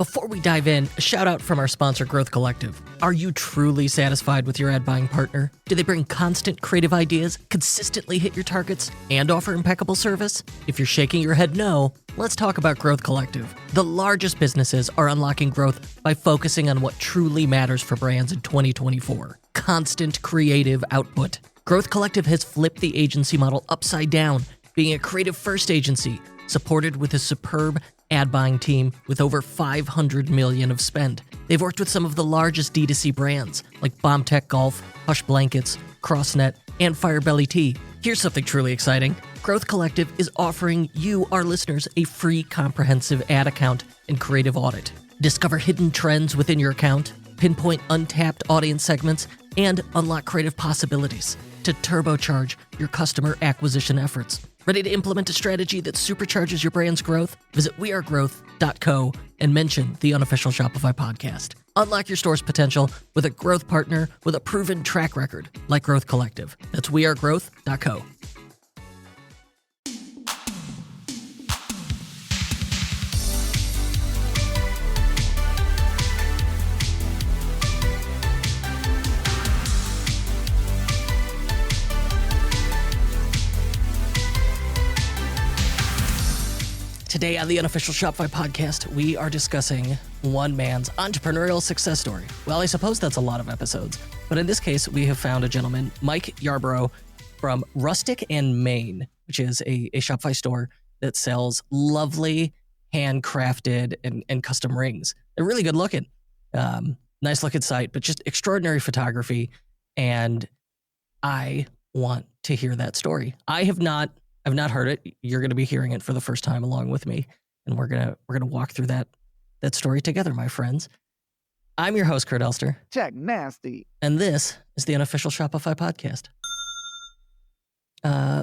Before we dive in, a shout out from our sponsor, Growth Collective. Are you truly satisfied with your ad buying partner? Do they bring constant creative ideas, consistently hit your targets, and offer impeccable service? If you're shaking your head no, let's talk about Growth Collective. The largest businesses are unlocking growth by focusing on what truly matters for brands in 2024. Constant creative output. Growth Collective has flipped the agency model upside down, being a creative-first agency, supported with a superb ad buying team with over $500 million of spend. They've worked with some of the largest D2C brands like BombTech Golf, Hush Blankets, CrossNet, and Firebelly Tea. Here's something truly exciting. Growth Collective is offering you, our listeners, a free comprehensive ad account and creative audit. Discover hidden trends within your account, pinpoint untapped audience segments, and unlock creative possibilities to turbocharge your customer acquisition efforts. Ready to implement a strategy that supercharges your brand's growth? Visit wearegrowth.co and mention the unofficial Shopify podcast. Unlock your store's potential with a growth partner with a proven track record like Growth Collective. That's wearegrowth.co. Today on the Unofficial Shopify podcast, we are discussing one man's entrepreneurial success story. Well, I suppose that's a lot of episodes, but in this case, we have found a gentleman, Mike Yarbrough from Rustic Main, which is a Shopify store that sells lovely handcrafted and custom rings. They're really good looking. Nice looking site, but just extraordinary photography. And I want to hear that story. I've not heard it. You're going to be hearing it for the first time along with me, and we're gonna walk through that story together, my friends. I'm your host, Kurt Elster. Check nasty. And this is the Unofficial Shopify podcast.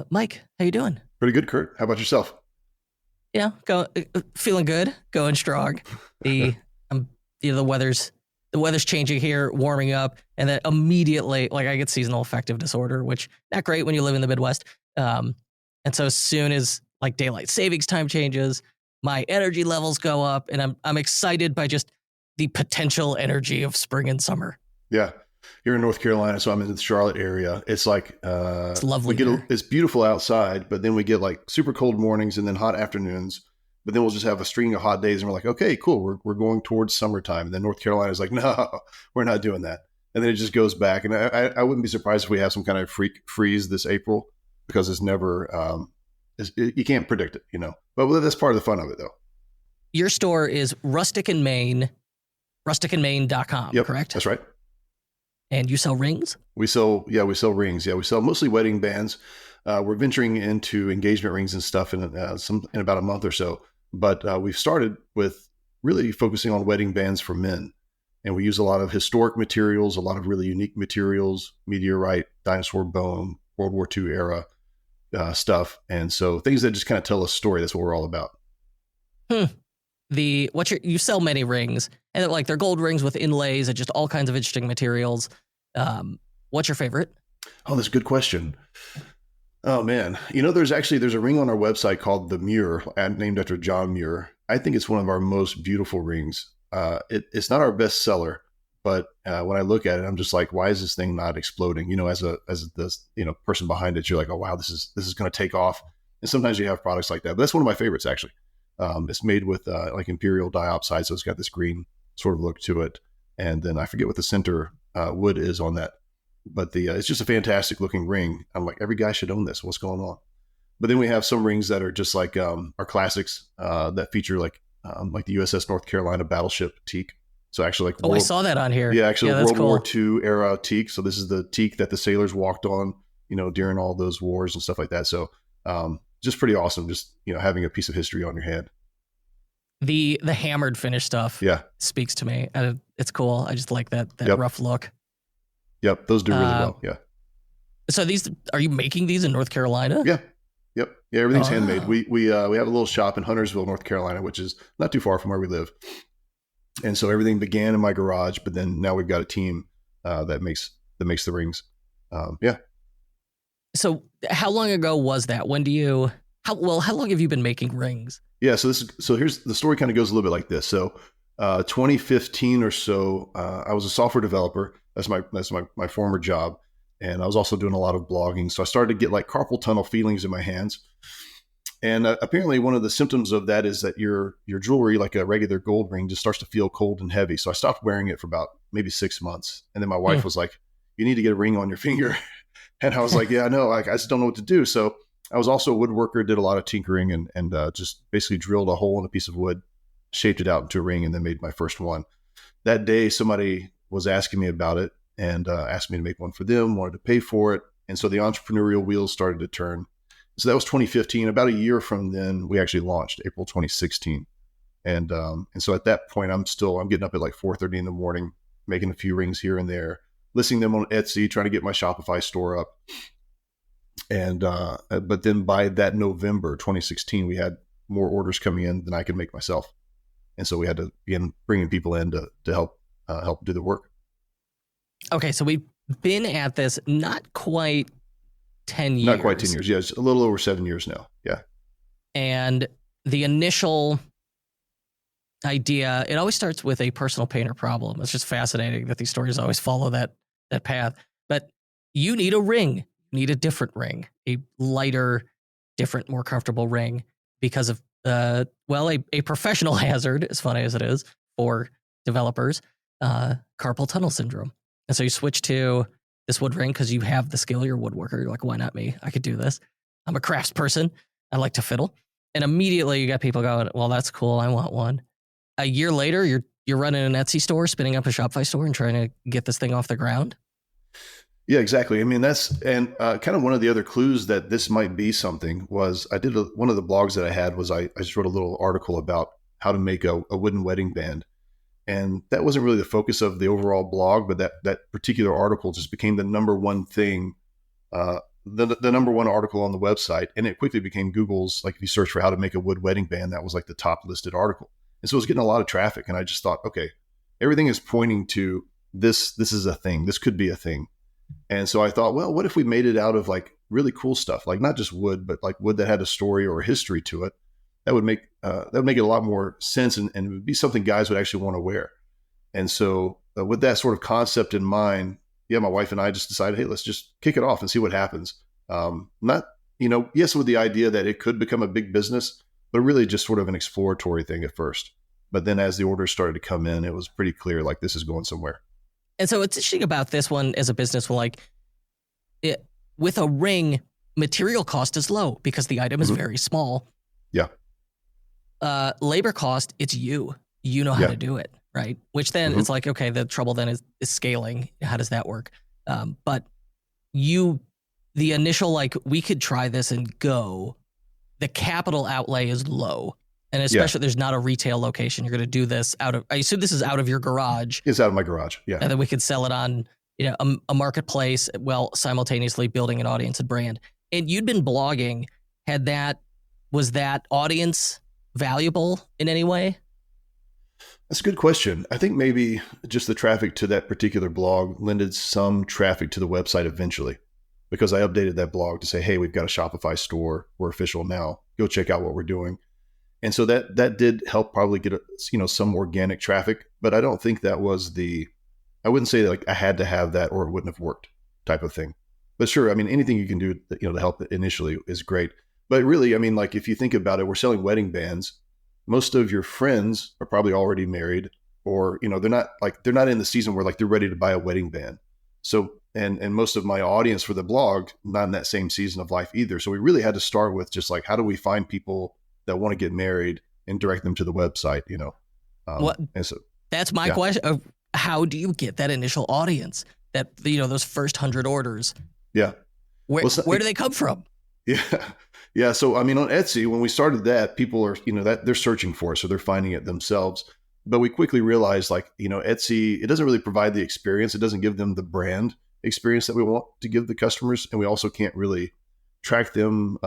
Mike, how you doing? Pretty good, Kurt. How about yourself? Yeah, feeling good, going strong. The weather's changing here, warming up, and then immediately, I get seasonal affective disorder, which not great when you live in the Midwest. And so as soon as daylight savings time changes, my energy levels go up, and I'm excited by just the potential energy of spring and summer. Yeah. You're in North Carolina, so I'm in the Charlotte area. It's it's lovely. It's beautiful outside, but then we get super cold mornings and then hot afternoons. But then we'll just have a string of hot days, and we're like, okay, cool. We're going towards summertime. And then North Carolina is like, no, we're not doing that. And then it just goes back. And I wouldn't be surprised if we have some kind of freak freeze this April, because it's never, you can't predict it, But that's part of the fun of it, though. Your store is Rustic Main, rusticandmain.com, yep, correct? That's right. And you sell rings? We sell rings. Yeah, we sell mostly wedding bands. We're venturing into engagement rings and stuff in about a month or so. But we've started with really focusing on wedding bands for men. And we use a lot of historic materials, a lot of really unique materials, meteorite, dinosaur bone, World War II era stuff. And so things that just kind of tell a story. That's what we're all about. You sell many rings, and they're gold rings with inlays and just all kinds of interesting materials. What's your favorite? Oh, that's a good question. Oh man. There's a ring on our website called the Muir, named after John Muir. I think it's one of our most beautiful rings. It's not our best seller, but when I look at it, I'm just like, why is this thing not exploding? As the person behind it, you're like, oh wow, this is going to take off. And sometimes you have products like that, but that's one of my favorites actually. It's made with imperial diopside, so it's got this green sort of look to it. And then I forget what the center wood is on that, but it's just a fantastic looking ring. I'm like, every guy should own this. What's going on? But then we have some rings that are just like our classics that feature the USS North Carolina battleship teak. So actually I saw that on here. Yeah, actually World cool. War II era teak. So this is the teak that the sailors walked on, during all those wars and stuff like that. So just pretty awesome. Just, having a piece of history on your hand. The hammered finish stuff speaks to me. It's cool. I just like that rough look. Yep. Those do really well. Yeah. So are you making these in North Carolina? Yeah. Yep. Yeah. Everything's handmade. We have a little shop in Huntersville, North Carolina, which is not too far from where we live. And so everything began in my garage, but then now we've got a team that makes the rings. Yeah. So how long ago was that? How long have you been making rings? Yeah. So here's the story kind of goes a little bit like this. So 2015 or so, I was a software developer. That's my former job. And I was also doing a lot of blogging. So I started to get like carpal tunnel feelings in my hands. And apparently one of the symptoms of that is that your jewelry, like a regular gold ring, just starts to feel cold and heavy. So I stopped wearing it for about maybe 6 months. And then my wife was like, you need to get a ring on your finger. And I was like, yeah, I know. Like, I just don't know what to do. So I was also a woodworker, did a lot of tinkering and just basically drilled a hole in a piece of wood, shaped it out into a ring, and then made my first one. That day, somebody was asking me about it and asked me to make one for them, wanted to pay for it. And so the entrepreneurial wheels started to turn. So that was 2015. About a year from then, we actually launched April 2016. And so at that point, I'm getting up at like 4:30 in the morning, making a few rings here and there, listing them on Etsy, trying to get my Shopify store up. And but then by that November 2016, we had more orders coming in than I could make myself. And so we had to begin bringing people in to help do the work. Okay, so we've been at this not quite 10 years. Not quite 10 years. Yeah, it's a little over 7 years now. Yeah. And the initial idea, it always starts with a personal pain or problem. It's just fascinating that these stories always follow that path. But you need a ring. You need a different ring, a lighter, different, more comfortable ring because of, a professional hazard, as funny as it is for developers, carpal tunnel syndrome. And so you switch to this wood ring because you have the skill, you're a woodworker. You're like, why not me? I could do this. I'm a craftsperson. I like to fiddle. And immediately you got people going, well, that's cool. I want one. A year later, you're running an Etsy store, spinning up a Shopify store and trying to get this thing off the ground. Yeah, exactly. I mean, kind of one of the other clues that this might be something was I did one of the blogs that I had was I just wrote a little article about how to make a wooden wedding band. And that wasn't really the focus of the overall blog, but that particular article just became the number one thing, the number one article on the website. And it quickly became Google's, like if you search for how to make a wood wedding band, that was like the top listed article. And so it was getting a lot of traffic. And I just thought, okay, everything is pointing to this. This is a thing. This could be a thing. And so I thought, well, what if we made it out of like really cool stuff, like not just wood, but like wood that had a story or a history to it. That would make it a lot more sense, and it would be something guys would actually want to wear. And so with that sort of concept in mind, yeah, my wife and I just decided, hey, let's just kick it off and see what happens. Yes, with the idea that it could become a big business, but really just sort of an exploratory thing at first. But then as the orders started to come in, it was pretty clear like this is going somewhere. And so what's interesting about this one as a business, with a ring, material cost is low because the item is very small. Yeah. Labor cost, it's you know how to do it, right? Which then it's like, okay, the trouble then is scaling. How does that work? But the initial, like, we could try this and go, the capital outlay is low. And especially there's not a retail location. You're going to do this I assume this is out of your garage. It's out of my garage. Yeah. And then we could sell it on, a marketplace while simultaneously building an audience and brand. And you'd been blogging. Was that audience valuable in any way? That's a good question. I think maybe just the traffic to that particular blog lended some traffic to the website eventually, because I updated that blog to say, hey, we've got a Shopify store. We're official now. Go check out what we're doing. And so that did help probably get some organic traffic, but I don't think that was I wouldn't say that like I had to have that or it wouldn't have worked type of thing. But sure, I mean, anything you can do, to help initially is great. But really, I mean, like if you think about it, we're selling wedding bands. Most of your friends are probably already married, or they're not in the season where like they're ready to buy a wedding band. So and most of my audience for the blog not in that same season of life either. So we really had to start with just like, how do we find people that want to get married and direct them to the website? And so that's my question of how do you get that initial audience, that those first 100 orders? Yeah. Where do they come from? Yeah. Yeah. So, I mean, on Etsy, when we started that, people are, that they're searching for it. So they're finding it themselves. But we quickly realized Etsy, it doesn't really provide the experience. It doesn't give them the brand experience that we want to give the customers. And we also can't really track them,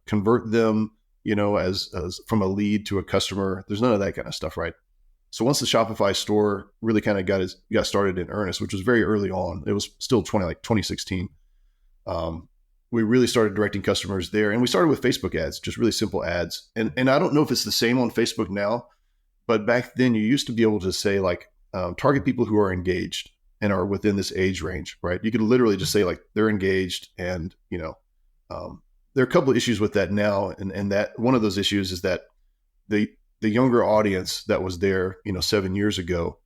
convert them, as from a lead to a customer. There's none of that kind of stuff, right? So once the Shopify store really kind of got started in earnest, which was very early on, it was still 2016. We really started directing customers there, and we started with Facebook ads, just really simple ads. And I don't know if it's the same on Facebook now, But back then, you used to be able to say like target people who are engaged and are within this age range, right? You could literally just say like they're engaged, and there are a couple of issues with that now, and that one of those issues is that the younger audience that was there 7 years ago,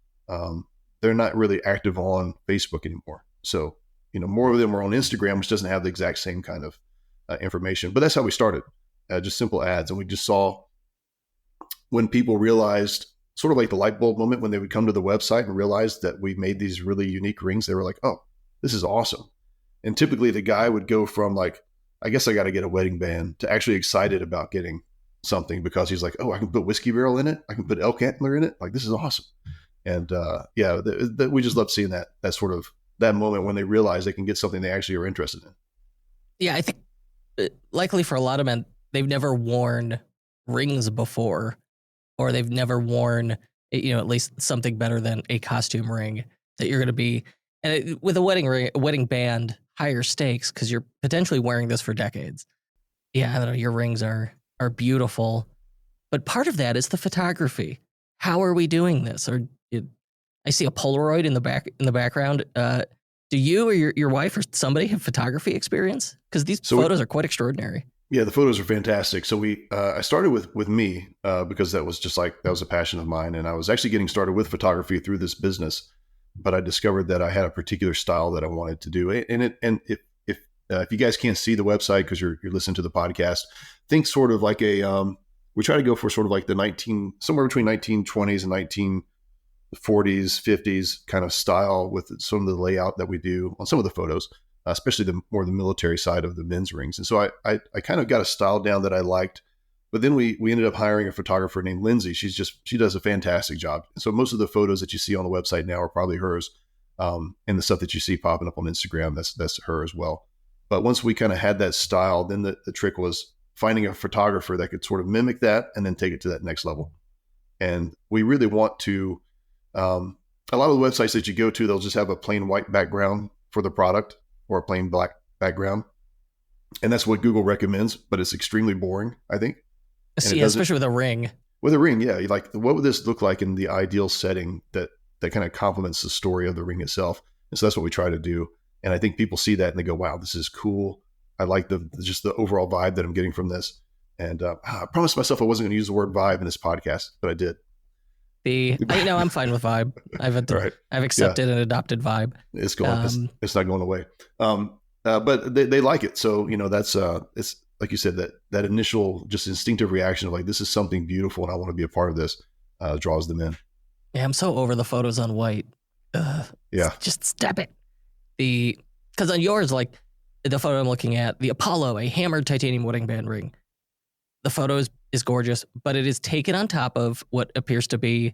they're not really active on Facebook anymore. So more of them are on Instagram, which doesn't have the exact same kind of information. But that's how we started, just simple ads, and we just saw when people realized, sort of like the light bulb moment, when they would come to the website and realize that we made these really unique rings, they were like, oh, this is awesome. And typically the guy would go from like, I guess I got to get a wedding band, to actually excited about getting something, because he's like, oh, I can put whiskey barrel in it. I can put elk antler in it. Like, this is awesome. And we just love seeing that sort of that moment when they realize they can get something they actually are interested in. Yeah, I think likely for a lot of men, they've never worn rings before, or they've never worn, at least something better than a costume ring that you're going to be. And with a wedding ring, a wedding band, higher stakes, because you're potentially wearing this for decades. Yeah, I don't know, your rings are beautiful, but part of that is the photography. How are we doing this? I see a Polaroid in the background. Do you or your wife or somebody have photography experience? Because these photos are quite extraordinary. Yeah, the photos are fantastic. So I started with me because that was a passion of mine, and I was actually getting started with photography through this business. But I discovered that I had a particular style that I wanted to do, and if you guys can't see the website because you're listening to the podcast, think sort of like we try to go for sort of like somewhere between 1920s and 1940s, 50s kind of style with some of the layout that we do on some of the photos, especially the military side of the men's rings. And so I kind of got a style down that I liked, but then we ended up hiring a photographer named Lindsay. She does a fantastic job. So most of the photos that you see on the website now are probably hers. And the stuff that you see popping up on Instagram, that's her as well. But once we kind of had that style, then the trick was finding a photographer that could sort of mimic that and then take it to that next level. And we really want to, a lot of the websites that you go to, they'll just have a plain white background for the product or a plain black background. And that's what Google recommends, but it's extremely boring, I think. Yeah, especially with a ring. With a ring, yeah. Like, what would this look like in the ideal setting that kind of complements the story of the ring itself? And so that's what we try to do. And I think people see that and they go, wow, this is cool. I like just the overall vibe that I'm getting from this. And I promised myself I wasn't going to use the word vibe in this podcast, but I did. I'm fine with vibe. I've accepted and adopted vibe. It's going. It's not going away. But they like it. So that's it's like you said, that initial just instinctive reaction of like, this is something beautiful and I want to be a part of this, draws them in. Yeah, I'm so over the photos on white. Yeah, just step it. Because on yours, like the photo I'm looking at, the Apollo, a hammered titanium wedding band ring. The photo is gorgeous, but it is taken on top of what appears to be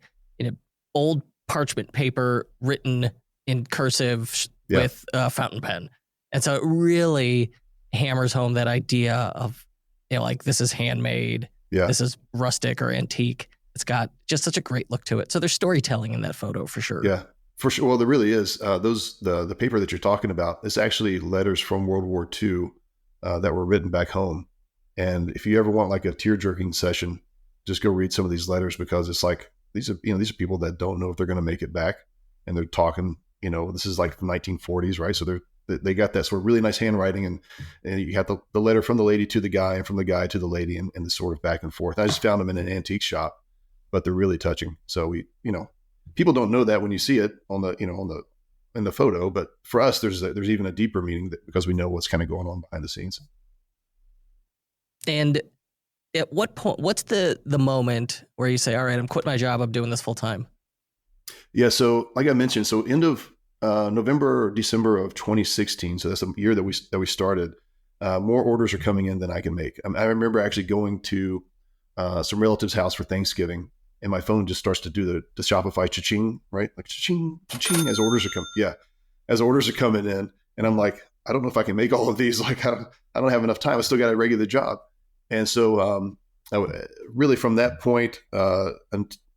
old parchment paper written in cursive with a fountain pen. And so it really hammers home that idea of, like, this is handmade. Yeah. This is rustic or antique. It's got just such a great look to it. So there's storytelling in that photo for sure. Yeah, for sure. Well, there really is. The paper that you're talking about is actually letters from World War II that were written back home. And if you ever want like a tear-jerking session, just go read some of these letters, because it's like, these are people that don't know if they're going to make it back. And they're talking, this is like the 1940s, right? So they got that sort of really nice handwriting, and you have the letter from the lady to the guy and from the guy to the lady, and the sort of back and forth. I just found them in an antique shop, but they're really touching. So people don't know that when you see it in the photo, but for us, there's even a deeper meaning because we know what's kind of going on behind the scenes. And at what point, what's the moment where you say, all right, I'm quitting my job, I'm doing this full time? Yeah. So like I mentioned, so end of November or December of 2016. So that's a year that we started. More orders are coming in than I can make. I remember actually going to some relative's house for Thanksgiving, and my phone just starts to do the Shopify cha-ching, right? Like cha-ching, cha-ching, as orders are coming in. And I'm like, I don't know if I can make all of these. Like, I don't have enough time. I still got a regular job. And so really from that point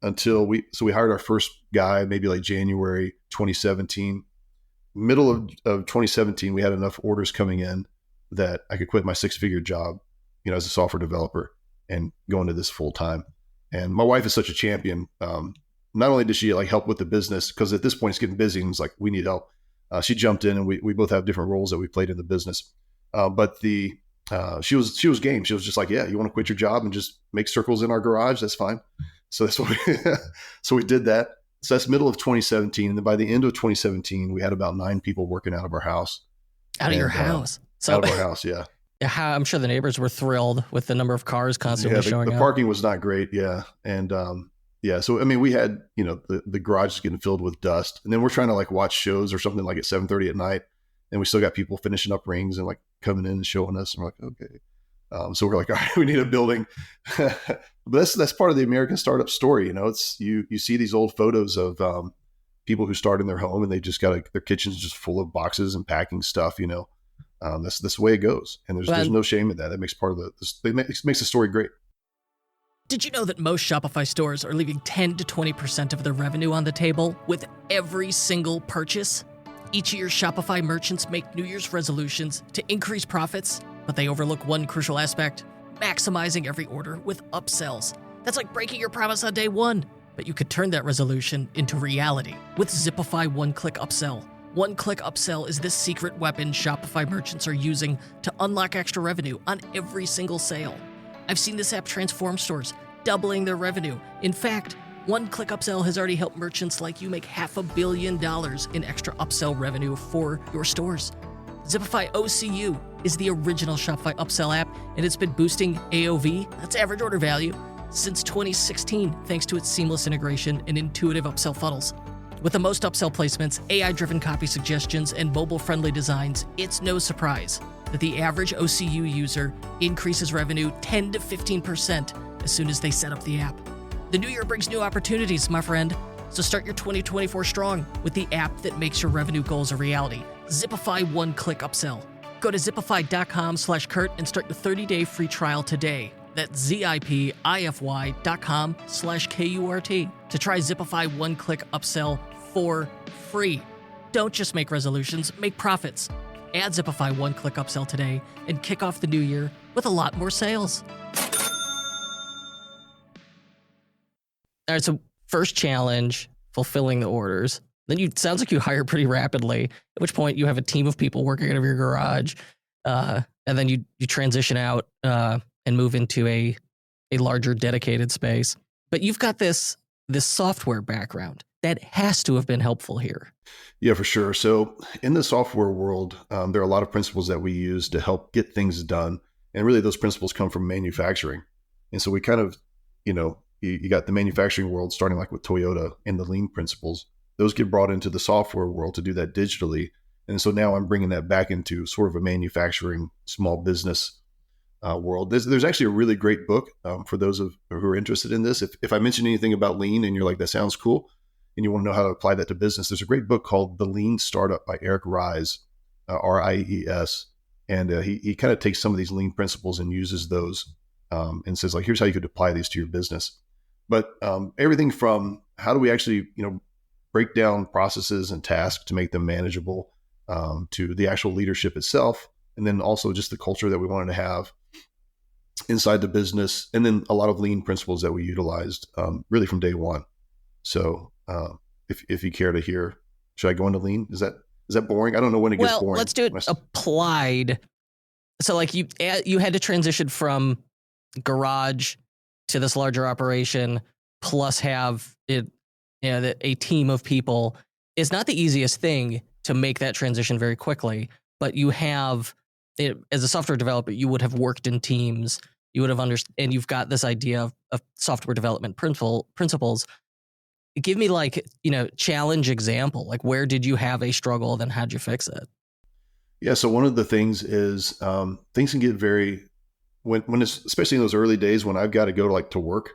until we hired our first guy, maybe like January 2017, middle of 2017, we had enough orders coming in that I could quit my 6-figure job, as a software developer and go into this full time. And my wife is such a champion. Not only does she like help with the business, because at this point it's getting busy and it's like, we need help. She jumped in, and we both have different roles that we played in the business. But she was game. She was just like, yeah, you want to quit your job and just make circles in our garage? That's fine. So that's what so we did that. So that's middle of 2017. And then by the end of 2017, we had about 9 people working out of our house. Out of your house? Out of our house, yeah. I'm sure the neighbors were thrilled with the number of cars constantly showing up. The parking was not great, yeah. And so I mean, we had, the garage is getting filled with dust. And then we're trying to like watch shows or something like at 7:30 at night. And we still got people finishing up rings and like coming in and showing us. And we're like, okay. So we're like, all right, we need a building. But that's part of the American startup story. It's you see these old photos of people who start in their home and they just got their kitchen's just full of boxes and packing stuff. That's the way it goes, and there's no shame in that. That makes part of makes the story great. Did you know that most Shopify stores are leaving 10 to 20% of their revenue on the table with every single purchase? Each year, Shopify merchants make New Year's resolutions to increase profits, but they overlook one crucial aspect: maximizing every order with upsells. That's like breaking your promise on day one, but you could turn that resolution into reality with Zipify One-Click Upsell. One-Click Upsell is the secret weapon Shopify merchants are using to unlock extra revenue on every single sale. I've seen this app transform stores, doubling their revenue. In fact, One-Click Upsell has already helped merchants like you make $500 million in extra upsell revenue for your stores. Zipify OCU is the original Shopify upsell app, and it's been boosting AOV, that's average order value, since 2016, thanks to its seamless integration and intuitive upsell funnels. With the most upsell placements, AI-driven copy suggestions, and mobile-friendly designs, it's no surprise that the average OCU user increases revenue 10 to 15% as soon as they set up the app. The new year brings new opportunities, my friend. So start your 2024 strong with the app that makes your revenue goals a reality. Zipify One-Click Upsell. Go to zipify.com/Kurt and start your 30-day free trial today. That's zipify.com/KURT to try Zipify One-Click Upsell for free. Don't just make resolutions, make profits. Add Zipify One-Click Upsell today and kick off the new year with a lot more sales. All right, so first challenge, fulfilling the orders. Then sounds like you hire pretty rapidly, at which point you have a team of people working out of your garage. And then you transition out and move into a larger dedicated space. But you've got this software background that has to have been helpful here. Yeah, for sure. So in the software world, there are a lot of principles that we use to help get things done. And really those principles come from manufacturing. And so we kind of, you got the manufacturing world starting like with Toyota and the lean principles. Those get brought into the software world to do that digitally. And so now I'm bringing that back into sort of a manufacturing small business world. There's actually a really great book for those who are interested in this. If I mention anything about lean and you're like, that sounds cool, and you want to know how to apply that to business, there's a great book called The Lean Startup by Eric Ries, Ries. And he kind of takes some of these lean principles and uses those and says, like, here's how you could apply these to your business. But everything from how do we actually, break down processes and tasks to make them manageable, to the actual leadership itself, and then also just the culture that we wanted to have inside the business, and then a lot of lean principles that we utilized really from day one. So if you care to hear, should I go into lean? Is that boring? I don't know when it gets boring. Well, let's do it applied. So like you had to transition from garage to this larger operation, plus have it, a team of people is not the easiest thing to make that transition very quickly. But you have, as a software developer, you would have worked in teams. You would have understood, and you've got this idea of software development principles. Give me challenge example. Like, where did you have a struggle? Then how'd you fix it? Yeah. So one of the things is things can get very, when it's, especially in those early days when I've got to go to work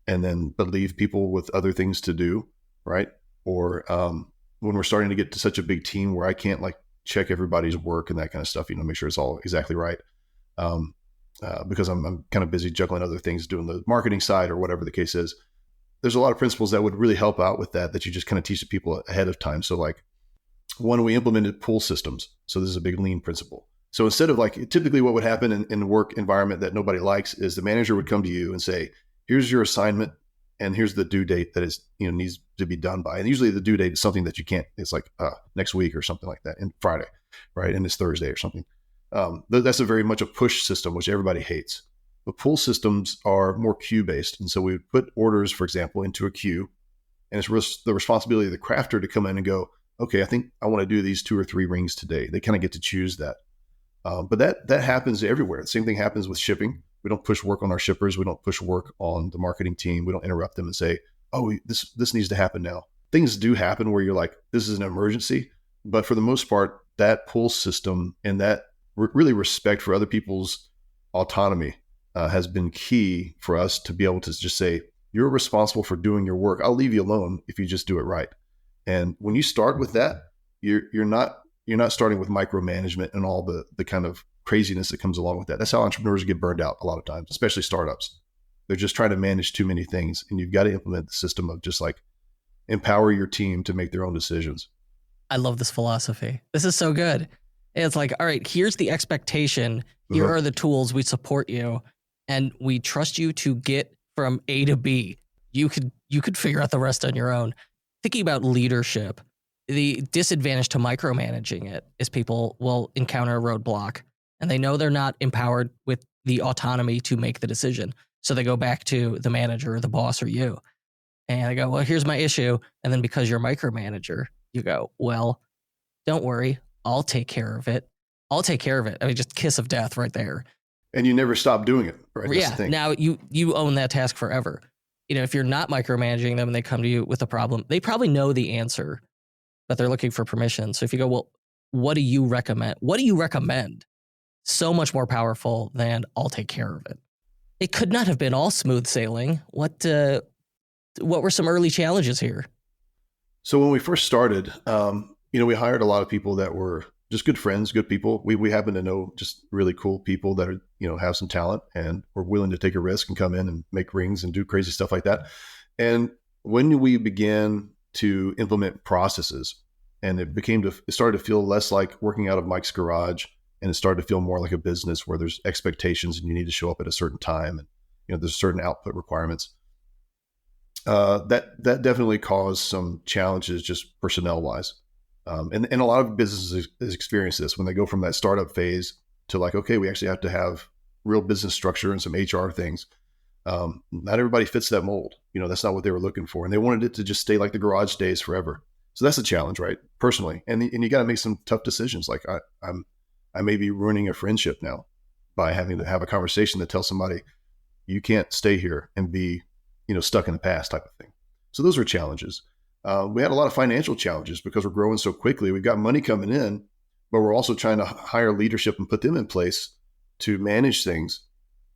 and then but leave people with other things to do, right? Or when we're starting to get to such a big team where I can't check everybody's work and that kind of stuff, make sure it's all exactly right. Because I'm kind of busy juggling other things, doing the marketing side or whatever the case is. There's a lot of principles that would really help out with that you just kind of teach the people ahead of time. So one, we implemented pull systems. So this is a big lean principle. So instead of typically what would happen in a work environment that nobody likes is the manager would come to you and say, here's your assignment. and here's the due date that is, needs to be done by. And usually the due date is something that you can't, it's like next week or something like that, and Friday, right? And it's Thursday or something. That's a very much a push system, which everybody hates. But pull systems are more queue based. And so we would put orders, for example, into a queue, and it's the responsibility of the crafter to come in and go, okay, I think I want to do these 2 or 3 rings today. They kind of get to choose that. But that happens everywhere. The same thing happens with shipping. We don't push work on our shippers. We don't push work on the marketing team. We don't interrupt them and say, oh, this needs to happen now. Things do happen where you're like, this is an emergency. But for the most part, that pull system and that really respect for other people's autonomy has been key for us to be able to just say, you're responsible for doing your work. I'll leave you alone if you just do it right. And when you start with that, you're not starting with micromanagement and all the kind of craziness that comes along with that. That's how entrepreneurs get burned out a lot of times, especially startups. They're just trying to manage too many things, and you've got to implement the system of just like empower your team to make their own decisions. I love this philosophy. This is so good. It's like, all right, here's the expectation. Here are the tools. We support you, and we trust you to get from A to B. You could figure out the rest on your own. Thinking about leadership, the disadvantage to micromanaging it is people will encounter a roadblock and they know they're not empowered with the autonomy to make the decision. So they go back to the manager or the boss or you. And I go, well, here's my issue. And then because you're a micromanager, you go, well, don't worry. I'll take care of it. I'll take care of it. I mean, just kiss of death right there. And you never stop doing it, right? That's Yeah. the thing. Now you own that task forever. If you're not micromanaging them and they come to you with a problem, they probably know the answer, but they're looking for permission. So if you go, well, what do you recommend? What do you recommend? So much more powerful than I'll take care of it. It could not have been all smooth sailing. What were some early challenges here? So when we first started, we hired a lot of people that were just good friends, good people. We happen to know just really cool people that are, have some talent and were willing to take a risk and come in and make rings and do crazy stuff like that. And when we began to implement processes, and it started to feel less like working out of Mike's garage, and it started to feel more like a business where there's expectations and you need to show up at a certain time, and there's certain output requirements. That definitely caused some challenges just personnel wise. And a lot of businesses experience this when they go from that startup phase to like, okay, we actually have to have real business structure and some HR things. Not everybody fits that mold. That's not what they were looking for. And they wanted it to just stay like the garage stays forever. So that's a challenge, right? Personally. And you got to make some tough decisions. Like I may be ruining a friendship now by having to have a conversation that tells somebody you can't stay here and be, stuck in the past type of thing. So those were challenges. We had a lot of financial challenges because we're growing so quickly. We've got money coming in, but we're also trying to hire leadership and put them in place to manage things,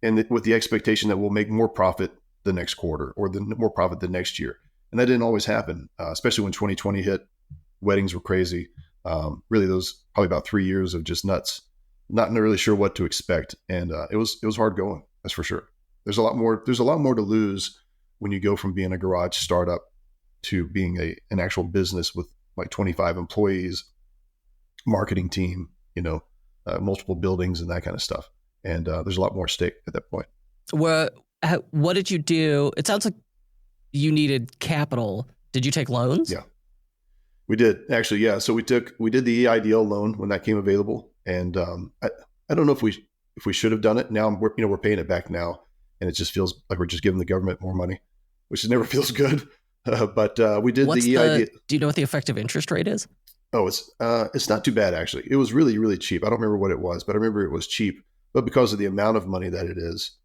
and with the expectation that we'll make more profit the next quarter or more profit the next year. And that didn't always happen, especially when 2020 hit. Weddings were crazy. Really, those probably about 3 years of just nuts, not really sure what to expect, and it was hard going. That's for sure. There's a lot more to lose when you go from being a garage startup to being an actual business with like 25 employees, marketing team, multiple buildings and that kind of stuff. And there's a lot more at stake at that point. What did you do? It sounds like you needed capital. Did you take loans? Yeah, we did actually. Yeah. So we did the EIDL loan when that came available. And I don't know if we should have done it. Now we're paying it back now. And it just feels like we're just giving the government more money, which never feels good. But we did the EIDL. Do you know what the effective interest rate is? Oh, it's not too bad, actually. It was really, really cheap. I don't remember what it was, but I remember it was cheap. But because of the amount of money that it is,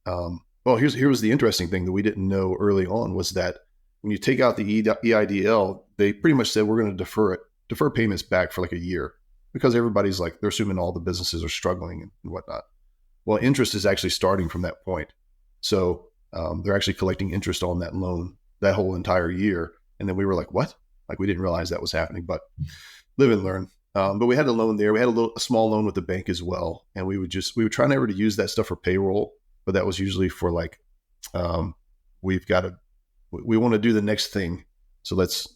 here was the interesting thing that we didn't know early on was that when you take out the EIDL, they pretty much said we're going to defer payments back for like a year because everybody's like, they're assuming all the businesses are struggling and whatnot. Well, interest is actually starting from that point. So they're actually collecting interest on that loan that whole entire year. And then we were like, what? Like we didn't realize that was happening, but live and learn. But we had a loan there. We had a small loan with the bank as well. And we would try never to use that stuff for payroll, but that was usually for like, we want to do the next thing. So let's,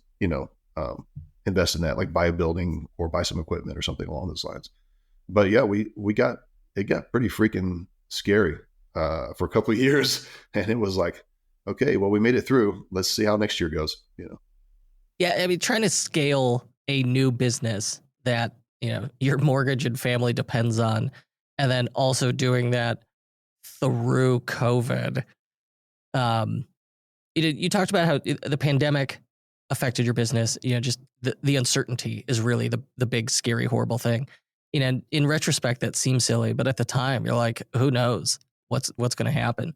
invest in that, like buy a building or buy some equipment or something along those lines. But yeah, it got pretty freaking scary for a couple of years. And it was like, okay, well, we made it through. Let's see how next year goes. Yeah, I mean, trying to scale a new business that, your mortgage and family depends on, and then also doing that through COVID. You talked about how the pandemic affected your business. Just the uncertainty is really the big, scary, horrible thing. In retrospect, that seems silly, but at the time, you're like, who knows what's going to happen?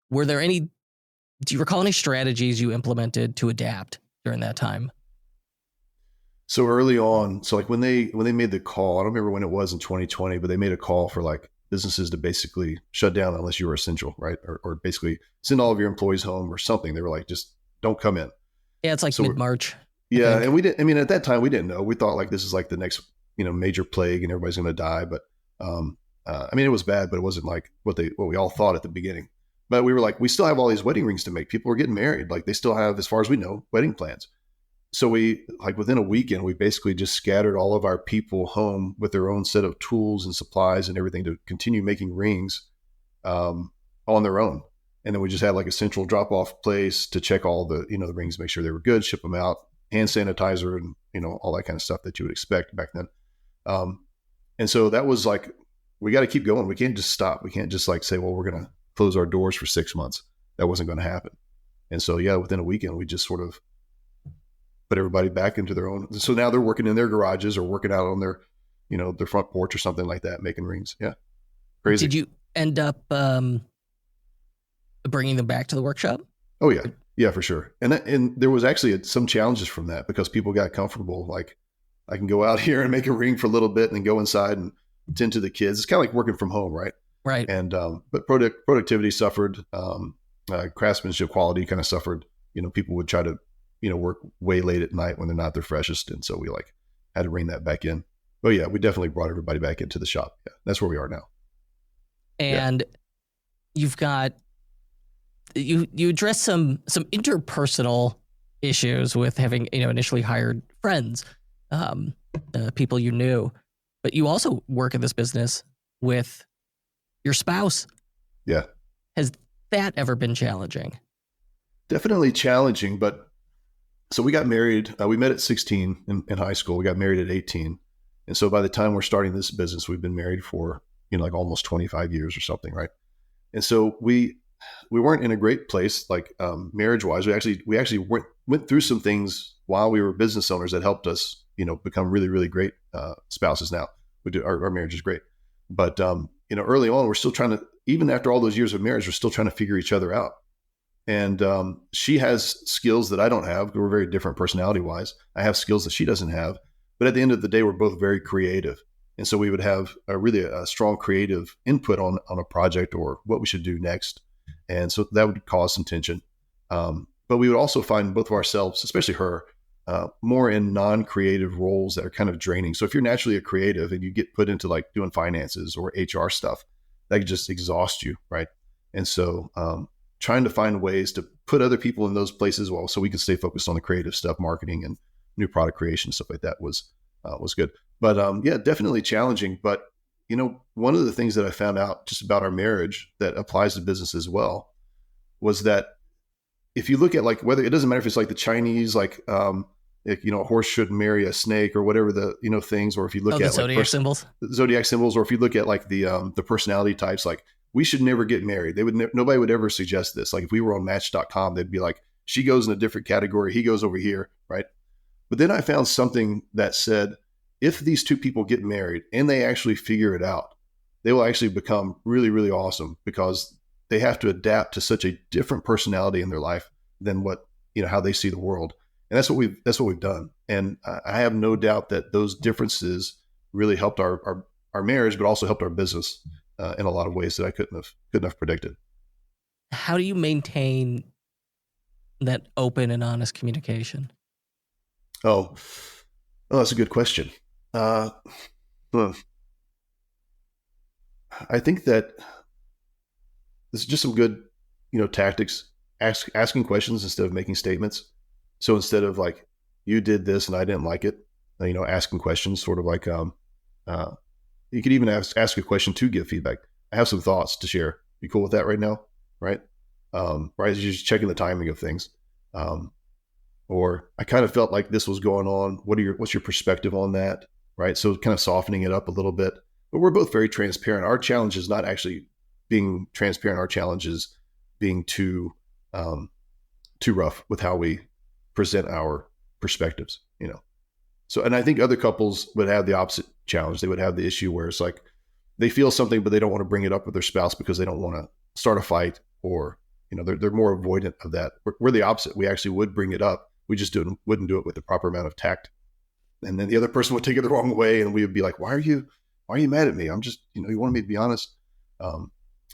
Were there any? Do you recall any strategies you implemented to adapt during that time? So early on, so like when they made the call, I don't remember when it was in 2020, but they made a call for like businesses to basically shut down unless you were essential, right? Or basically send all of your employees home or something. They were like, just don't come in. Yeah, it's like So mid-March. yeah, and we didn't. I mean, at that time, we didn't know. We thought like this is like the next major plague and everybody's going to die. But I mean, it was bad, but it wasn't like what we all thought at the beginning. But we were like, we still have all these wedding rings to make. People are getting married. Like they still have, as far as we know, wedding plans. So we, like within a weekend, we basically just scattered all of our people home with their own set of tools and supplies and everything to continue making rings on their own. And then we just had like a central drop-off place to check all the, the rings, make sure they were good, ship them out, hand sanitizer, and, all that kind of stuff that you would expect back then. And so that was like, we got to keep going. We can't just stop. We can't just like say, well, we're going to close our doors for 6 months. That wasn't going to happen. And so, yeah, within a weekend, we just sort of put everybody back into their own. So now they're working in their garages or working out on their, their front porch or something like that, making rings. Yeah. Crazy. Did you end up bringing them back to the workshop? Oh yeah. Yeah, for sure. And there was actually some challenges from that because people got comfortable. Like I can go out here and make a ring for a little bit and then go inside and tend to the kids. It's kind of like working from home. Right. Right. And, but productivity suffered, craftsmanship quality kind of suffered. People would try to, work way late at night when they're not their freshest. And so we like had to rein that back in. But yeah, we definitely brought everybody back into the shop. Yeah, that's where we are now. And you've got, you address some interpersonal issues with having, initially hired friends, people you knew, but you also work in this business with your spouse. Yeah. Has that ever been challenging? Definitely challenging, but so we got married. We met at 16 in high school. We got married at 18. And so by the time we're starting this business, we've been married for, like almost 25 years or something. Right. And so we weren't in a great place, like marriage wise. We actually went through some things while we were business owners that helped us, become really, really great spouses. Now we do, our marriage is great, but early on, we're still trying to, even after all those years of marriage, we're still trying to figure each other out. And she has skills that I don't have. We're very different personality wise. I have skills that she doesn't have. But at the end of the day, we're both very creative. And so we would have a strong creative input on a project or what we should do next. And so that would cause some tension. But we would also find both of ourselves, especially her, more in non-creative roles that are kind of draining. So if you're naturally a creative and you get put into like doing finances or HR stuff, that could just exhaust you, right? And so trying to find ways to put other people in those places well, so we can stay focused on the creative stuff, marketing and new product creation, stuff like that was good. But yeah, definitely challenging. But one of the things that I found out just about our marriage that applies to business as well was that if you look at like whether it doesn't matter if it's like the Chinese, like a horse shouldn't marry a snake or whatever the things, or if you look at zodiac symbols, or if you look at like the personality types, like we should never get married. They would nobody would ever suggest this. Like if we were on Match.com, they'd be like, she goes in a different category, he goes over here, right? But then I found something that said, if these two people get married and they actually figure it out, they will actually become really, really awesome because they have to adapt to such a different personality in their life than what, how they see the world. And that's what we've done. And I have no doubt that those differences really helped our marriage, but also helped our business in a lot of ways that I couldn't have predicted. How do you maintain that open and honest communication? Oh, that's a good question. I think that this is just some good, tactics, asking questions instead of making statements. So instead of like, you did this and I didn't like it, asking questions, sort of like, you could even ask a question to give feedback. I have some thoughts to share. You cool with that right now? Right. right? You're just checking the timing of things. Or I kind of felt like this was going on. What's your perspective on that? Right. So kind of softening it up a little bit, but we're both very transparent. Our challenge is not actually being transparent. Our challenge is being too rough with how we present our perspectives, So, and I think other couples would have the opposite challenge. They would have the issue where it's like they feel something, but they don't want to bring it up with their spouse because they don't want to start a fight, or, they're more avoidant of that. We're the opposite. We actually would bring it up. We just wouldn't do it with the proper amount of tact. And then the other person would take it the wrong way. And we would be like, why are you mad at me? I'm just, you wanted me to be honest.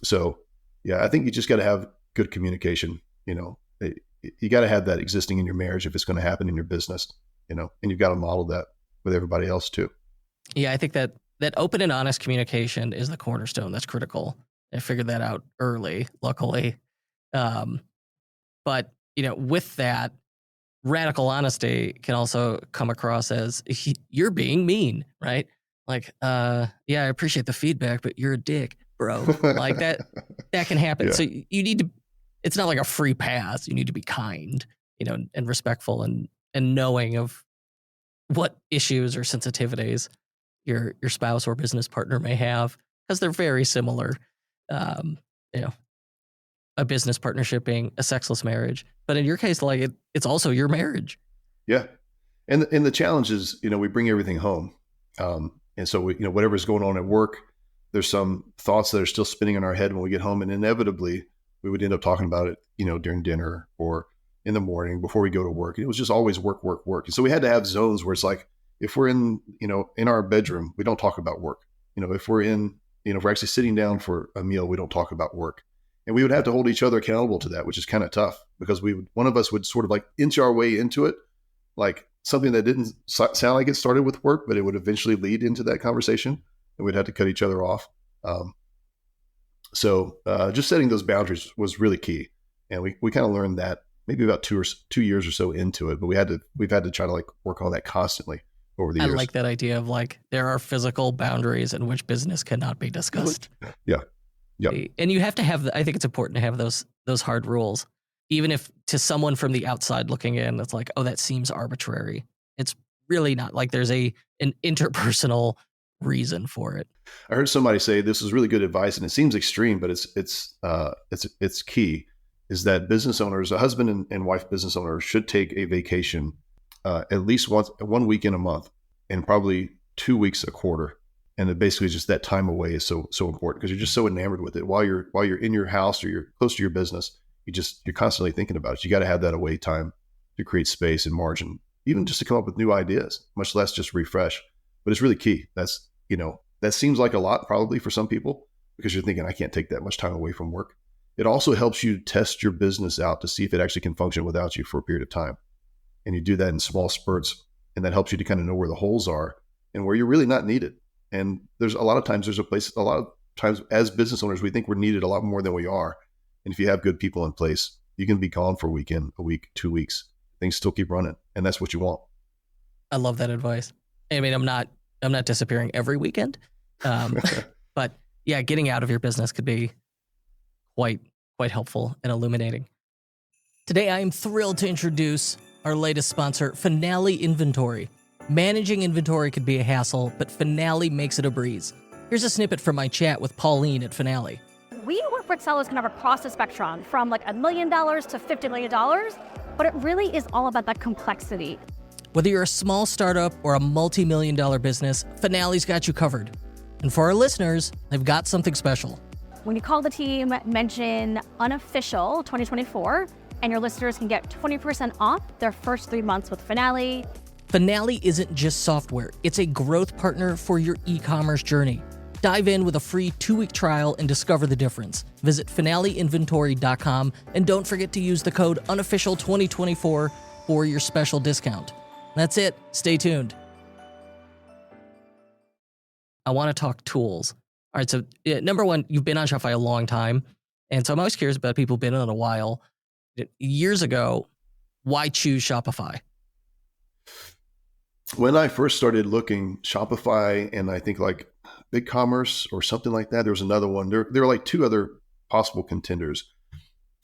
So yeah, I think you just got to have good communication. You got to have that existing in your marriage if it's going to happen in your business, and you've got to model that with everybody else too. Yeah, I think that open and honest communication is the cornerstone. That's critical. I figured that out early, luckily. But, with that, radical honesty can also come across as you're being mean, right? Like, yeah, I appreciate the feedback, but you're a dick, bro. Like that can happen. Yeah. So you need to, it's not like a free pass. You need to be kind, and respectful and knowing of what issues or sensitivities your spouse or business partner may have, because they're very similar. A business partnership being a sexless marriage, but in your case, like it's also your marriage. Yeah. And the challenge is, we bring everything home. And so we, whatever's going on at work, there's some thoughts that are still spinning in our head when we get home, and inevitably we would end up talking about it, during dinner or in the morning before we go to work. It was just always work, work, work. And so we had to have zones where it's like, if we're in our bedroom, we don't talk about work. If we're if we're actually sitting down for a meal, we don't talk about work. And we would have to hold each other accountable to that, which is kind of tough, because one of us would sort of like inch our way into it, like something that didn't sound like it started with work, but it would eventually lead into that conversation, and we'd have to cut each other off. So just setting those boundaries was really key. And we kind of learned that maybe about 2 years or so into it, but we've had to try to like work on that constantly over the years. I like that idea of like, there are physical boundaries in which business cannot be discussed. Yeah. Yep. And you have to have, I think it's important to have those hard rules, even if to someone from the outside looking in, it's like, oh, that seems arbitrary. It's really not. Like there's an interpersonal reason for it. I heard somebody say this is really good advice, and it seems extreme, but it's key, is that business owners, a husband and wife business owners, should take a vacation at least 1 week in a month, and probably 2 weeks a quarter. And it basically just that time away is so important, because you're just so enamored with it while you're in your house or you're close to your business. You're constantly thinking about it. You got to have that away time to create space and margin, even just to come up with new ideas, much less just refresh. But it's really key. That's, that seems like a lot probably for some people, because you're thinking, I can't take that much time away from work. It also helps you test your business out to see if it actually can function without you for a period of time. And you do that in small spurts, and that helps you to kind of know where the holes are and where you're really not needed. And a lot of times as business owners, we think we're needed a lot more than we are. And if you have good people in place, you can be gone for a weekend, a week, 2 weeks. Things still keep running. And that's what you want. I love that advice. I mean, I'm not disappearing every weekend. But yeah, getting out of your business could be quite helpful and illuminating. Today, I am thrilled to introduce our latest sponsor, Finale Inventory. Managing inventory could be a hassle, but Finale makes it a breeze. Here's a snippet from my chat with Pauline at Finale. We work with sellers kind of across the spectrum, from like $1 million to $50 million, but it really is all about that complexity. Whether you're a small startup or a multi-million-dollar business, Finale's got you covered. And for our listeners, they've got something special. When you call the team, mention unofficial 2024, and your listeners can get 20% off their first 3 months with Finale. Finale isn't just software, it's a growth partner for your e-commerce journey. Dive in with a free 2-week trial and discover the difference. Visit finaleinventory.com, and don't forget to use the code unofficial2024 for your special discount. That's it. Stay tuned. I want to talk tools. All right, so number one, you've been on Shopify a long time, and so I'm always curious about people who've been on it a while. Years ago, why choose Shopify? When I first started looking, Shopify and I think like BigCommerce or something like that, there was another one. There were like 2 other possible contenders.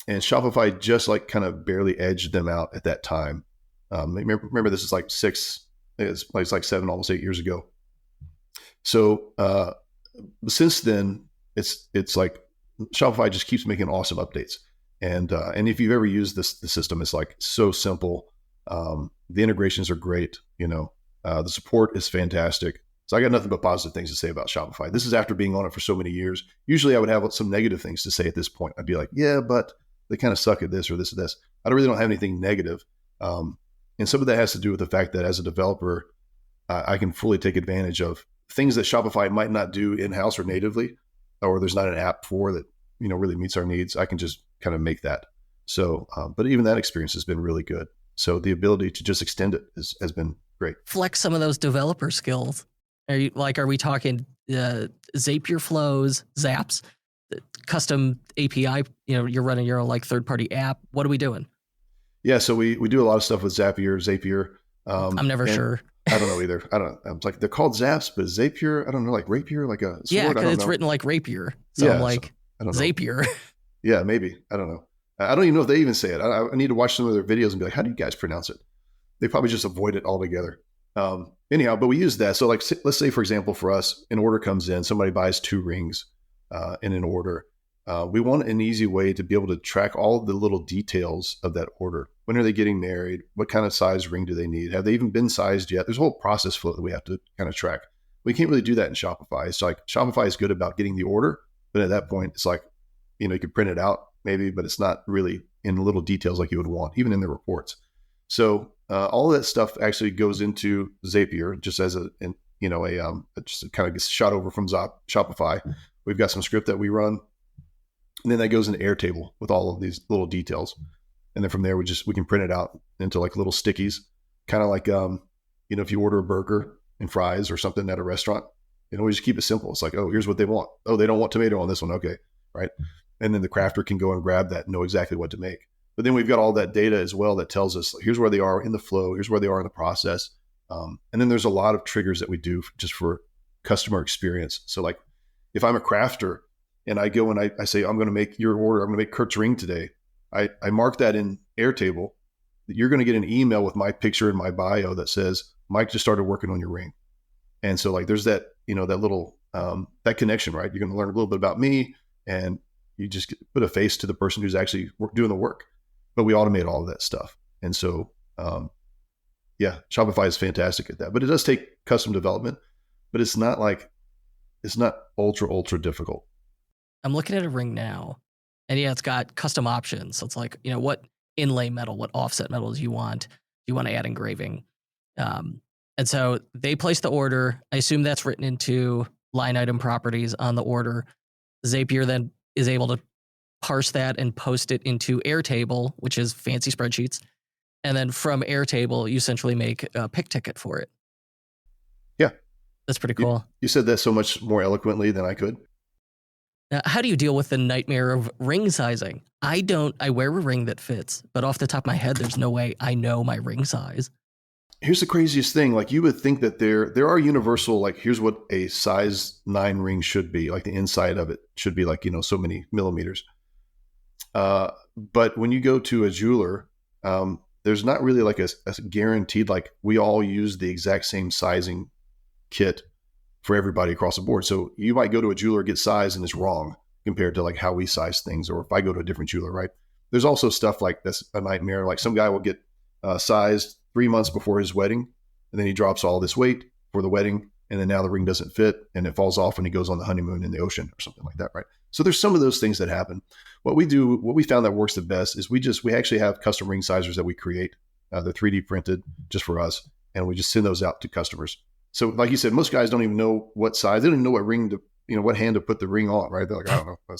And Shopify just like kind of barely edged them out at that time. Remember this is like it's like 7, almost 8 years ago. So since then, it's like Shopify just keeps making awesome updates. And if you've ever used the system, it's like so simple. The integrations are great. The support is fantastic. So I got nothing but positive things to say about Shopify. This is after being on it for so many years. Usually I would have some negative things to say at this point. I'd be like, yeah, but they kind of suck at this or this or this. I really don't have anything negative. And some of that has to do with the fact that as a developer, I can fully take advantage of things that Shopify might not do in-house or natively, or there's not an app for that, really meets our needs. I can just kind of make that. So, but even that experience has been really good. So the ability to just extend it has been great. Flex some of those developer skills. Are we talking Zapier flows, Zaps, custom API? You're running your own like third-party app. What are we doing? Yeah, so we do a lot of stuff with Zapier. I'm never sure. I don't know either. I'm like, they're called Zaps, but Zapier, I don't know, like rapier, like a sword. Yeah, because it's written like rapier. So yeah, I'm like, I don't know. Zapier. Yeah, maybe. I don't know. I don't even know if they even say it. I need to watch some of their videos and be like, how do you guys pronounce it? They probably just avoid it altogether. Anyhow, but we use that. So like, let's say, for example, for us, an order comes in, somebody buys 2 rings in an order. We want an easy way to be able to track all the little details of that order. When are they getting married? What kind of size ring do they need? Have they even been sized yet? There's a whole process flow that we have to kind of track. We can't really do that in Shopify. It's like Shopify is good about getting the order, but at that point, it's like, you could print it out maybe, but it's not really in little details like you would want, even in the reports. So all of that stuff actually goes into Zapier just as just kind of gets shot over from Shopify. We've got some script that we run. And then that goes into Airtable with all of these little details. And then from there, we can print it out into like little stickies, kind of like, if you order a burger and fries or something at a restaurant, we just keep it simple. It's like, oh, here's what they want. Oh, they don't want tomato on this one. Okay. Right. And then the crafter can go and grab that and know exactly what to make. But then we've got all that data as well that tells us here's where they are in the flow. Here's where they are in the process. And then there's a lot of triggers that we do just for customer experience. So like if I'm a crafter, and I go and I say, I'm going to make your order. I'm going to make Kurt's ring today. I mark that in Airtable. You're going to get an email with my picture and my bio that says, Mike just started working on your ring. And so like, there's that, that little, that connection, right? You're going to learn a little bit about me and you just put a face to the person who's actually doing the work. But we automate all of that stuff. And so, Shopify is fantastic at that, but it does take custom development, but it's not ultra difficult. I'm looking at a ring now, and it's got custom options. So it's like, what inlay metal, what offset metals you want. Do you want to add engraving? And so they place the order. I assume that's written into line item properties on the order. Zapier then is able to parse that and post it into Airtable, which is fancy spreadsheets. And then from Airtable, you essentially make a pick ticket for it. Yeah. That's pretty cool. You said that so much more eloquently than I could. Now, how do you deal with the nightmare of ring sizing? I wear a ring that fits, but off the top of my head, there's no way I know my ring size. Here's the craziest thing. Like you would think that there are universal, like here's what a size 9 ring should be. Like the inside of it should be like, so many millimeters. But when you go to a jeweler, there's not really like a guaranteed, like we all use the exact same sizing kit for everybody across the board. So you might go to a jeweler, get size, and it's wrong compared to like how we size things. Or if I go to a different jeweler, right? There's also stuff like that's a nightmare. Like some guy will get sized 3 months before his wedding, and then he drops all this weight for the wedding, and then now the ring doesn't fit, and it falls off when he goes on the honeymoon in the ocean or something like that, right? So there's some of those things that happen. What we found that works the best is we actually have custom ring sizers that we create. They're 3D printed just for us, and we just send those out to customers. So like you said, most guys don't even know what size. They don't even know what ring to, what hand to put the ring on, right? They're like, I don't know.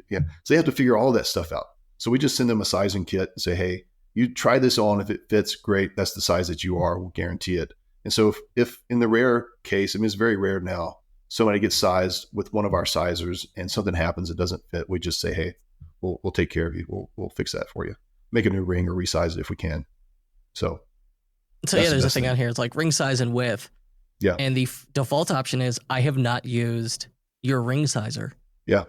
Yeah. So they have to figure all that stuff out. So we just send them a sizing kit and say, hey, you try this on. If it fits, great. That's the size that you are. We'll guarantee it. And so if in the rare case, it's very rare now, somebody gets sized with one of our sizers and something happens, it doesn't fit, we just say, hey, we'll take care of you. We'll fix that for you. Make a new ring or resize it if we can. So yeah, there's a thing on here. It's like ring size and width. Yeah. And the default option is I have not used your ring sizer. Yeah.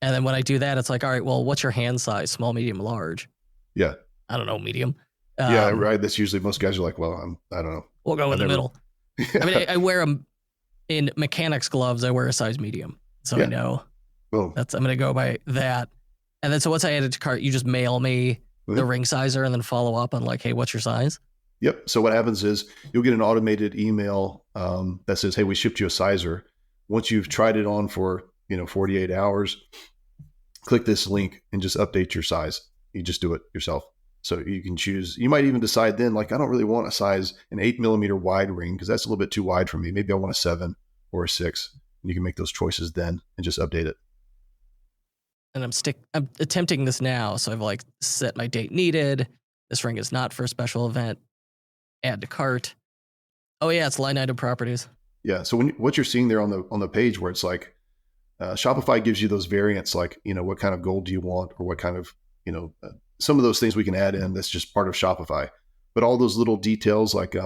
And then when I do that, it's like, all right, well, what's your hand size? Small, medium, large? Yeah. I don't know, medium. Yeah, right. That's usually most guys are like, well, I don't know. We'll go in the middle. Yeah. I mean, I wear them in mechanics gloves. I wear a size medium. So I know I'm going to go by that. And then so once I add it to cart, you just mail me the ring sizer and then follow up on like, hey, what's your size? Yep. So what happens is you'll get an automated email that says, hey, we shipped you a sizer. Once you've tried it on for 48 hours, click this link and just update your size. You just do it yourself. So you can choose. You might even decide then, like, I don't really want an 8mm wide ring because that's a little bit too wide for me. Maybe I want a 7 or a 6. And you can make those choices then and just update it. And I'm attempting this now. So I've like set my date needed. This ring is not for a special event. Add to cart. Oh yeah, it's line item properties. Yeah. So what you're seeing there on the page where it's like Shopify gives you those variants, like, what kind of gold do you want, or what kind of, some of those things we can add in. That's just part of Shopify. But all those little details like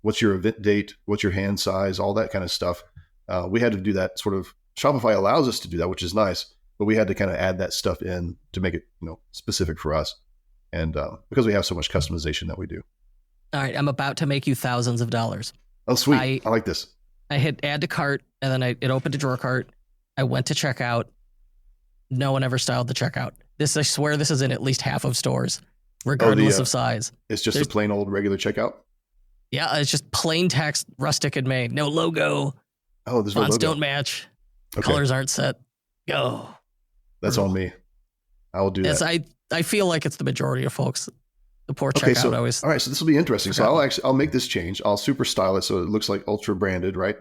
what's your event date, what's your hand size, all that kind of stuff. We had to do that sort of. Shopify allows us to do that, which is nice, but we had to kind of add that stuff in to make it, specific for us. And because we have so much customization that we do. All right, I'm about to make you thousands of dollars. Oh, sweet. I like this. I hit add to cart, and then it opened a drawer cart. I went to checkout. No one ever styled the checkout. I swear this is in at least half of stores, regardless of size. It's just a plain old regular checkout? Yeah, it's just plain text, Rustic Main. No logo. Oh, there's no fonts logo. Don't match. Okay. Colors aren't set. Go. That's on me. I will do that. I feel like it's the majority of folks. The poor checkout always. All right, so this will be interesting. So I'll make this change. I'll super style it so it looks like ultra branded, right?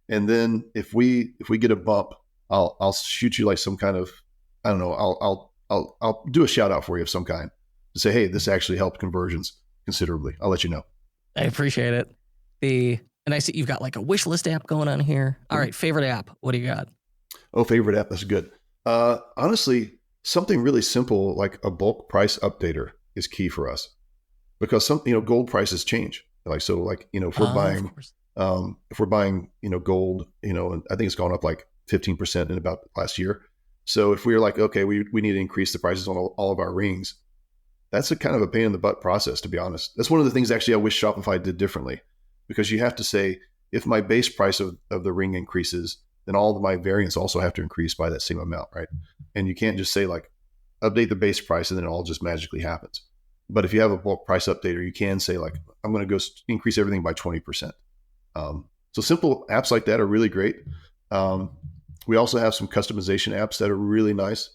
And then if we get a bump, I'll shoot you like some kind of, I don't know. I'll do a shout out for you of some kind to say, hey, this actually helped conversions considerably. I'll let you know. I appreciate it. And I see you've got like a wish list app going on here. All right, favorite app. What do you got? Oh, favorite app. That's good. Honestly, something really simple like a bulk price updater is key for us because gold prices change. If we're buying, gold, and I think it's gone up like 15% in about last year. So if we're like, okay, we need to increase the prices on all of our rings, that's a kind of a pain in the butt process, to be honest. That's one of the things actually I wish Shopify did differently, because you have to say, if my base price of the ring increases, then all of my variants also have to increase by that same amount, right? And you can't just say like, update the base price and then it all just magically happens. But if you have a bulk price updater, you can say like, I'm going to go increase everything by 20%. So simple apps like that are really great. We also have some customization apps that are really nice.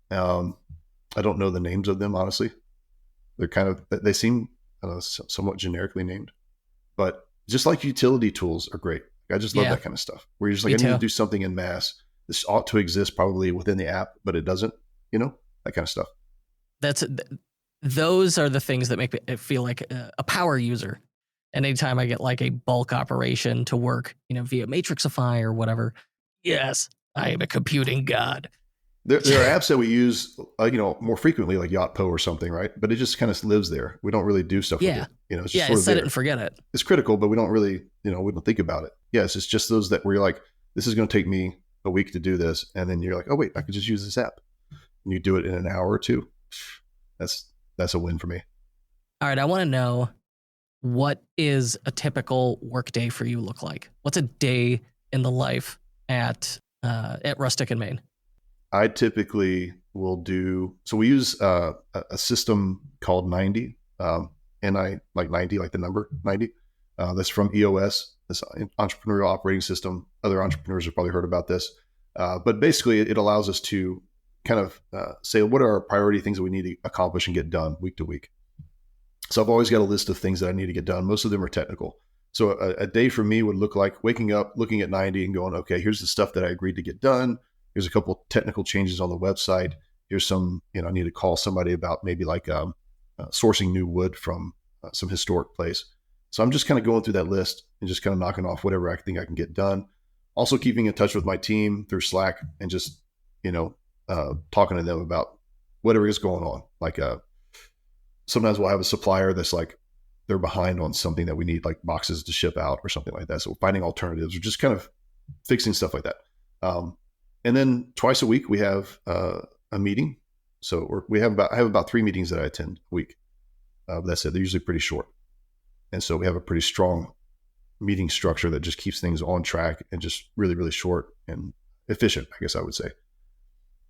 I don't know the names of them, honestly. They seem somewhat generically named, but just like utility tools are great. I just love that kind of stuff where you're just like, I need to do something in mass. This ought to exist probably within the app, but it doesn't, that kind of stuff. Those are the things that make me feel like a power user. And anytime I get like a bulk operation to work, via Matrixify or whatever, yes, I am a computing god. There are apps that we use, more frequently, like Yotpo or something, right? But it just kind of lives there. We don't really do stuff with it. It's just sort of set there. It and forget it. It's critical, but we don't really, we don't think about it. Yes, it's just those that where you're like, this is going to take me a week to do this. And then you're like, oh, wait, I could just use this app. And you do it in an hour or two. That's a win for me. All right, I want to know, what is a typical work day for you look like? What's a day in the life at Rustic Main? I typically will do, so we use a system called 90, and I like 90, like the number 90. That's from EOS, this entrepreneurial operating system. Other entrepreneurs have probably heard about this. But basically it allows us to kind of say, what are our priority things that we need to accomplish and get done week to week? So I've always got a list of things that I need to get done. Most of them are technical. So a day for me would look like waking up, looking at 90 and going, okay, here's the stuff that I agreed to get done. Here's a couple technical changes on the website. Here's some, I need to call somebody about maybe like sourcing new wood from some historic place. So I'm just kind of going through that list and just kind of knocking off whatever I think I can get done. Also keeping in touch with my team through Slack and just, talking to them about whatever is going on. Like sometimes we'll have a supplier that's like, they're behind on something that we need, like boxes to ship out or something like that. So finding alternatives or just kind of fixing stuff like that. And then twice a week we have a meeting. So I have about 3 meetings that I attend a week. That's it. They're usually pretty short. And so we have a pretty strong meeting structure that just keeps things on track and just really, really short and efficient, I guess I would say.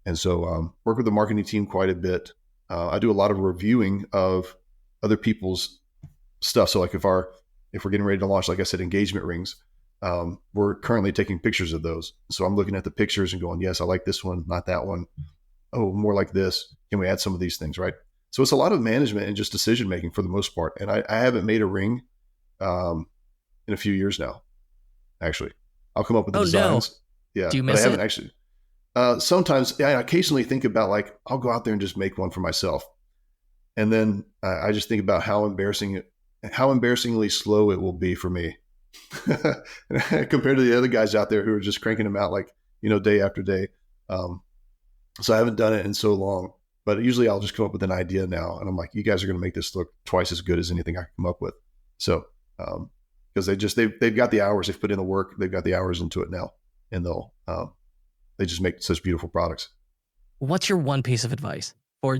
And so work with the marketing team quite a bit. I do a lot of reviewing of other people's stuff. So like if we're getting ready to launch, like I said, engagement rings, we're currently taking pictures of those. So I'm looking at the pictures and going, yes, I like this one, not that one. Oh, more like this. Can we add some of these things, right? So it's a lot of management and just decision making for the most part. And I haven't made a ring in a few years now. Actually, I'll come up with the designs. No. Yeah, do you miss but I haven't actually. Sometimes I occasionally think about like I'll go out there and just make one for myself, and then I just think about how embarrassingly slow it will be for me compared to the other guys out there who are just cranking them out like day after day. So I haven't done it in so long, but usually I'll just come up with an idea now, and I'm like, you guys are going to make this look twice as good as anything I can come up with. So because they've got the hours, they've put in the work, they've got the hours into it now, and they just make such beautiful products. What's your one piece of advice for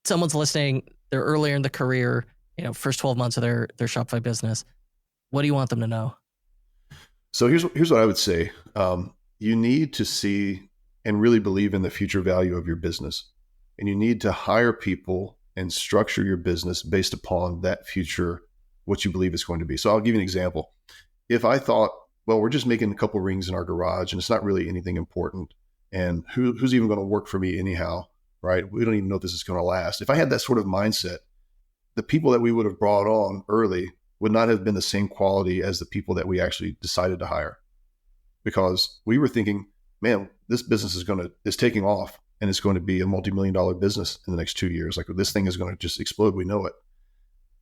someone's listening? They're earlier in the career, first 12 months of their Shopify business. What do you want them to know? So here's what I would say. You need to see and really believe in the future value of your business, and you need to hire people and structure your business based upon that future, what you believe it's going to be. So I'll give you an example. If I thought, well, we're just making a couple rings in our garage and it's not really anything important, and who's even going to work for me anyhow, right? We don't even know if this is going to last. If I had that sort of mindset, the people that we would have brought on early would not have been the same quality as the people that we actually decided to hire, because we were thinking, man, this business is taking off and it's going to be a multi-million-dollar business in the next 2 years. Like this thing is going to just explode. We know it.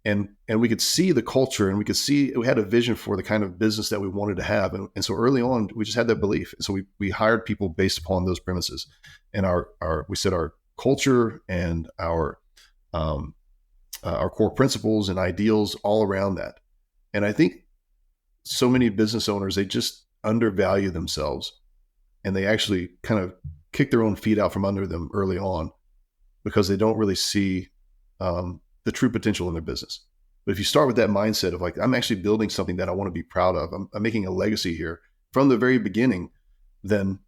And we could see the culture, and we had a vision for the kind of business that we wanted to have. And so early on, we just had that belief. And so we hired people based upon those premises, and we set our culture and our core principles and ideals all around that. And I think so many business owners, they just undervalue themselves, and they actually kind of kick their own feet out from under them early on because they don't really see the true potential in their business. But if you start with that mindset of like, I'm actually building something that I want to be proud of, I'm making a legacy here from the very beginning, then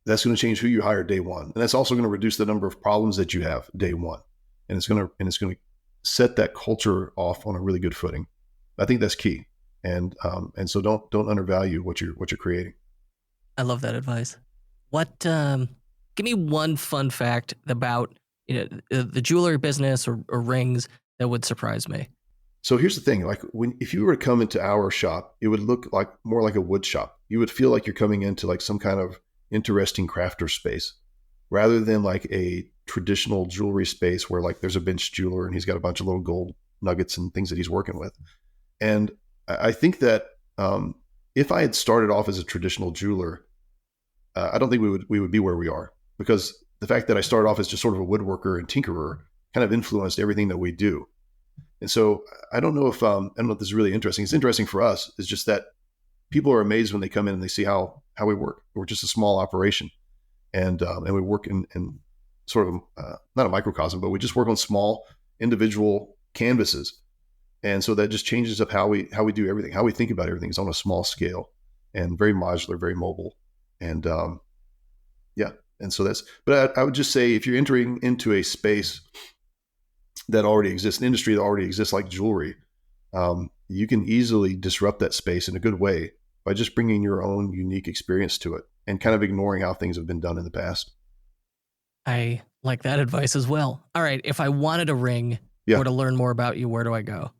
that's going to change who you hire day one. And that's also going to reduce the number of problems that you have day one. And it's going to set that culture off on a really good footing. I think that's key. And so don't undervalue what you're creating. I love that advice. Give me one fun fact about the jewelry business or rings that would surprise me. So here's the thing, like if you were to come into our shop, it would look like more like a wood shop. You would feel like you're coming into like some kind of interesting crafter space rather than like a traditional jewelry space where like there's a bench jeweler and he's got a bunch of little gold nuggets and things that he's working with. And I think that if I had started off as a traditional jeweler, I don't think we would be where we are, because the fact that I started off as just sort of a woodworker and tinkerer kind of influenced everything that we do. And so I don't know if this is really interesting. It's interesting for us. It's just that people are amazed when they come in and they see how we work. We're just a small operation, and we work in sort of not a microcosm, but we just work on small individual canvases. And so that just changes up how we do everything, how we think about everything is on a small scale and very modular, very mobile. And and so but I would just say if you're entering into a space that already exists, an industry that already exists like jewelry, you can easily disrupt that space in a good way by just bringing your own unique experience to it and kind of ignoring how things have been done in the past. I like that advice as well. All right. If I wanted a ring or to learn more about you, where do I go?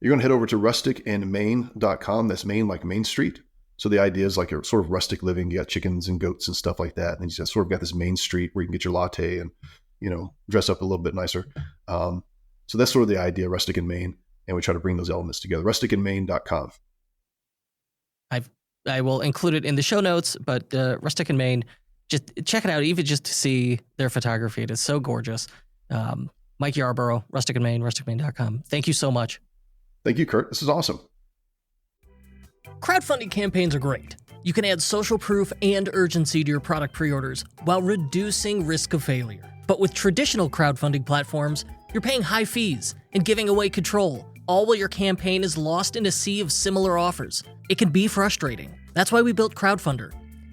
You're going to head over to rusticandmain.com. That's Main like Main Street. So the idea is like a sort of rustic living. You got chickens and goats and stuff like that. And you sort of got this main street where you can get your latte and, dress up a little bit nicer. So that's sort of the idea, Rustic and Main. And we try to bring those elements together. rusticandmain.com. I will include it in the show notes, but Rustic and Main, just check it out, even just to see their photography. It is so gorgeous. Mike Yarbrough, Rustic and Main, rusticmain.com. Thank you so much. Thank you, Kurt. This is awesome. Crowdfunding campaigns are great, You can add social proof and urgency to your product pre-orders while reducing risk of failure. But with traditional crowdfunding platforms, you're paying high fees and giving away control, all while your campaign is lost in a sea of similar offers. It can be frustrating. That's why we built Crowdfunder,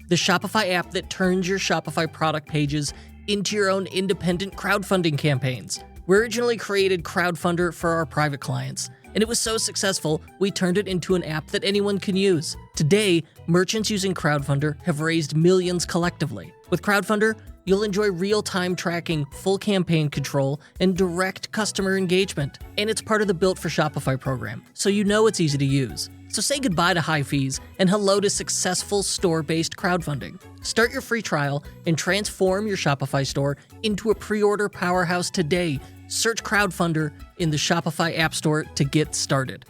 the Shopify app that turns your Shopify product pages into your own independent crowdfunding campaigns. We originally created Crowdfunder for our private clients, and it was so successful, we turned it into an app that anyone can use. Today, merchants using Crowdfunder have raised millions collectively. With Crowdfunder, you'll enjoy real-time tracking, full campaign control, and direct customer engagement. And it's part of the Built for Shopify program, so you know it's easy to use. So say goodbye to high fees and hello to successful store-based crowdfunding. Start your free trial and transform your Shopify store into a pre-order powerhouse today. Search Crowdfunder in the Shopify App Store to get started.